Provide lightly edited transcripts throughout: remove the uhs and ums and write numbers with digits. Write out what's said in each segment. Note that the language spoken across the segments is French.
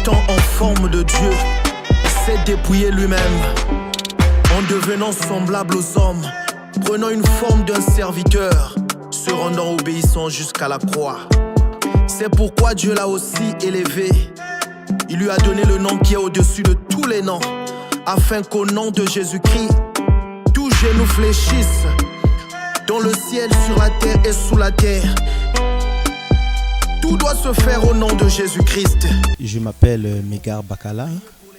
étant en forme de Dieu, s'est dépouillé lui-même, en devenant semblable aux hommes, prenant une forme d'un serviteur, se rendant obéissant jusqu'à la croix. C'est pourquoi Dieu l'a aussi élevé. Il lui a donné le nom qui est au-dessus de tous les noms, afin qu'au nom de Jésus-Christ, tout genou fléchisse, dans le ciel, sur la terre et sous la terre. Tout doit se faire au nom de Jésus-Christ. Je m'appelle Megar Bakala,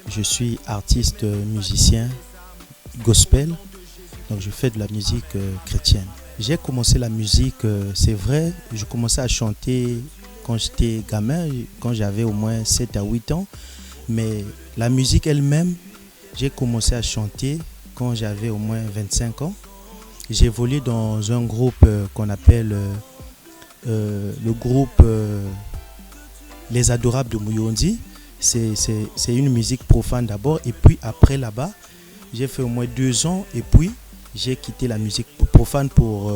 je suis artiste musicien gospel, donc je fais de la musique chrétienne. J'ai commencé la musique, c'est vrai, je commençais à chanter quand j'étais gamin, quand j'avais au moins 7 à 8 ans, mais la musique elle-même, j'ai commencé à chanter quand j'avais au moins 25 ans. J'ai évolué dans un groupe qu'on appelle le groupe Les Adorables de Mouyondi. C'est une musique profane d'abord, et puis après là-bas, j'ai fait au moins 2 ans, et puis j'ai quitté la musique profane pour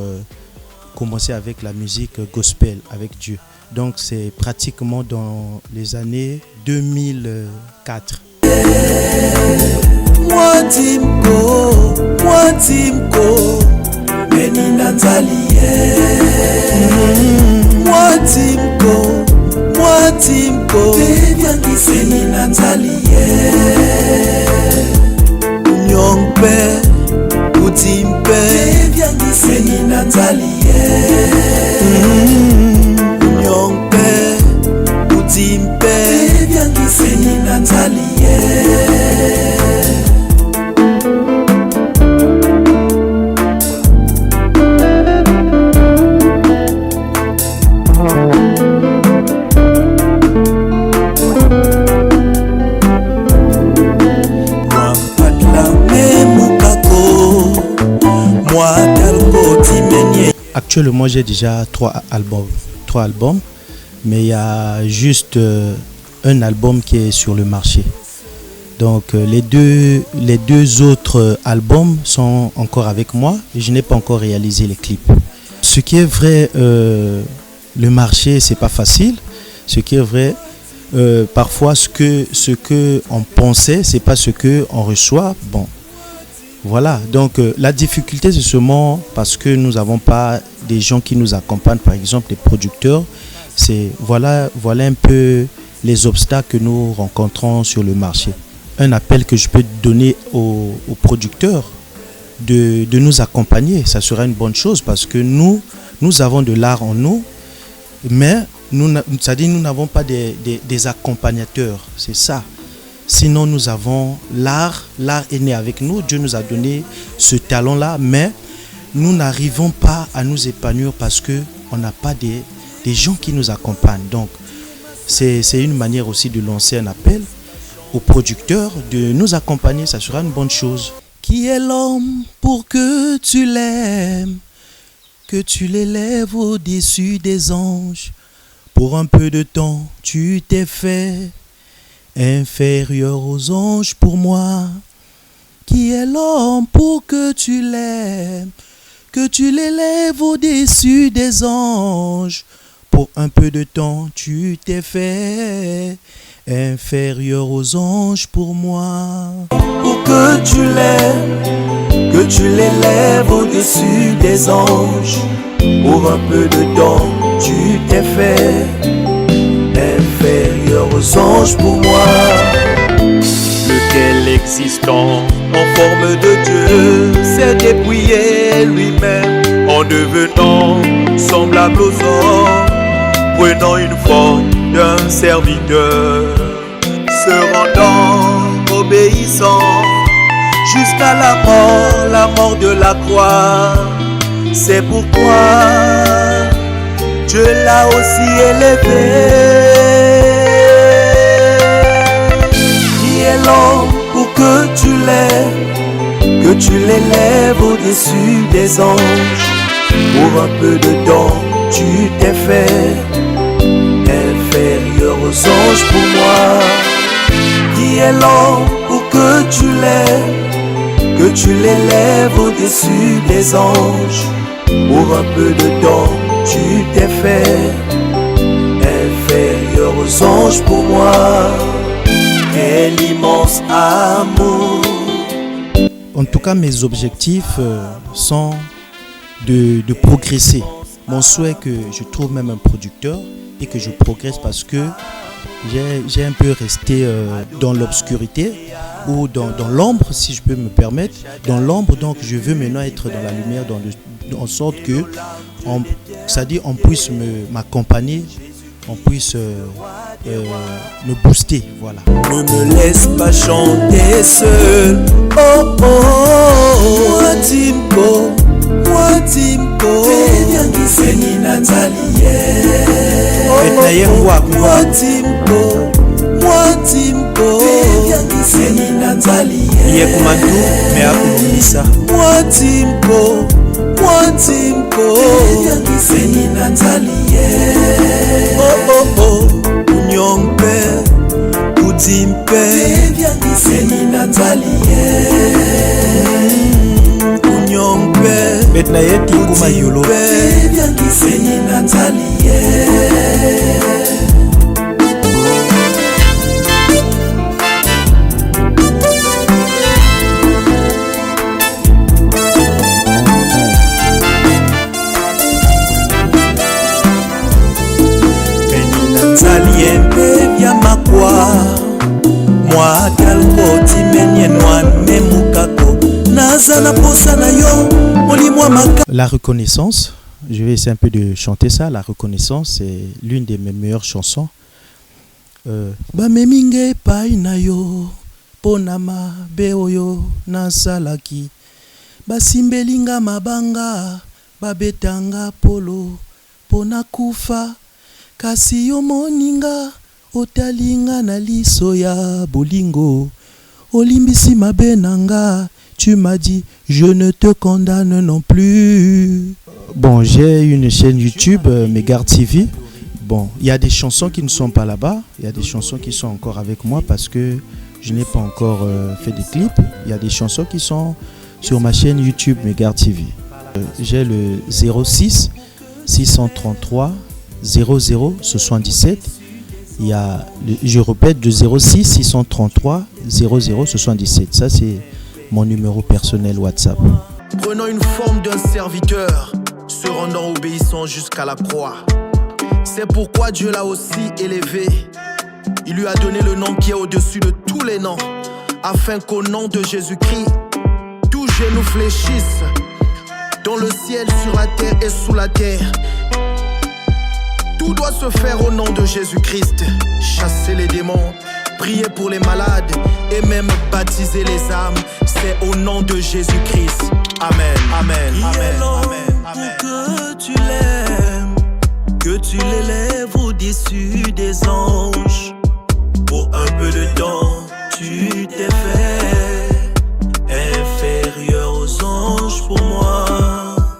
commencer avec la musique gospel, avec Dieu. Donc c'est pratiquement dans les années 2004. Moi Timko, Beni Natalie. Moi Timko, Beni Natalie. Nyongpe, Utimpe, Beni Natalie. Nyongpe, Utimpe, Beni Natalie. Actuellement, j'ai déjà 3 albums, mais il y a juste un album qui est sur le marché. Donc les deux autres albums sont encore avec moi et je n'ai pas encore réalisé les clips. Ce qui est vrai, le marché, c'est pas facile. Ce qui est vrai, parfois ce que on pensait, c'est pas ce que on reçoit. Bon. Voilà, donc la difficulté c'est seulement parce que nous n'avons pas des gens qui nous accompagnent, par exemple les producteurs. Voilà un peu les obstacles que nous rencontrons sur le marché. Un appel que je peux donner aux producteurs de nous accompagner, ça sera une bonne chose parce que nous avons de l'art en nous, mais c'est-à-dire nous n'avons pas des accompagnateurs, c'est ça. Sinon, nous avons l'art est né avec nous, Dieu nous a donné ce talent-là, mais nous n'arrivons pas à nous épanouir parce qu'on n'a pas des gens qui nous accompagnent. Donc, c'est une manière aussi de lancer un appel aux producteurs de nous accompagner, ça sera une bonne chose. Qui est l'homme pour que tu l'aimes, que tu l'élèves au-dessus des anges? Pour un peu de temps, tu t'es fait inférieur aux anges pour moi. Qui est l'homme pour que tu l'aimes, que tu l'élèves au-dessus des anges? Pour un peu de temps, tu t'es fait inférieur aux anges pour moi. Pour que tu l'aimes, que tu l'élèves au-dessus des anges. Pour un peu de temps, tu t'es fait inférieur aux anges pour moi. Lequel existant en forme de Dieu s'est dépouillé lui-même en devenant semblable aux hommes, prenant une forme d'un serviteur, se rendant obéissant jusqu'à la mort de la croix. C'est pourquoi Dieu l'a aussi élevé. Qui est l'homme pour que tu l'aimes, que tu l'élèves au-dessus des anges? Pour un peu de temps, tu t'es fait inférieur aux anges pour moi. Qui est l'homme pour que tu l'aimes, que tu l'élèves au-dessus des anges? Pour un peu de temps, tu t'es fait inférieur aux anges pour moi. immense amour. En tout cas, mes objectifs sont de progresser. Mon souhait est que je trouve même un producteur et que je progresse parce que j'ai un peu resté dans l'obscurité ou dans l'ombre, si je peux me permettre. Dans l'ombre, donc je veux maintenant être dans la lumière, en sorte que c'est-à-dire on puisse m'accompagner, on puisse me booster, voilà. Ne me laisse pas chanter seul. Oh oh oh, moi Timko, moi Timko. Seni Natalie. Moi Timko, moi Timko. Seni Natalie. Iye kumantu me akulumisa. Moi Timko, moi Timko. Seni Natalie. Oh oh oh, unyongpe. Timpe, Seni Natalie. Unyongpe, betna yeti kuma yolo. Seni Natalie. La reconnaissance, je vais essayer un peu de chanter ça. La reconnaissance, c'est l'une de mes meilleures chansons. Bameminge painayo ponama beoyo nasalaki basimbelinga mabanga babetanga polo pona kufa kasi yo moninga otalinga na liso ya bolingo olimbisi mabe nanga. Tu m'as dit, je ne te condamne non plus. Bon, j'ai une chaîne YouTube, Megard TV. Bon, il y a des chansons qui ne sont pas là-bas. Il y a des chansons qui sont encore avec moi parce que je n'ai pas encore fait des clips. Il y a des chansons qui sont sur ma chaîne YouTube, Megard TV. J'ai le 06 633 00 77. Il y a, je répète, le 06 633 00 77. Ça, c'est mon numéro personnel WhatsApp. Prenant une forme d'un serviteur, se rendant obéissant jusqu'à la croix. C'est pourquoi Dieu l'a aussi élevé. Il lui a donné le nom qui est au-dessus de tous les noms, afin qu'au nom de Jésus-Christ, tout genou fléchisse, dans le ciel, sur la terre et sous la terre. Tout doit se faire au nom de Jésus-Christ. Chasser les démons, prier pour les malades et même baptiser les âmes. C'est au nom de Jésus-Christ. Amen, amen, amen, amen, amen. Que tu l'aimes, que tu l'élèves au-dessus des anges. Pour un peu de temps, tu t'es fait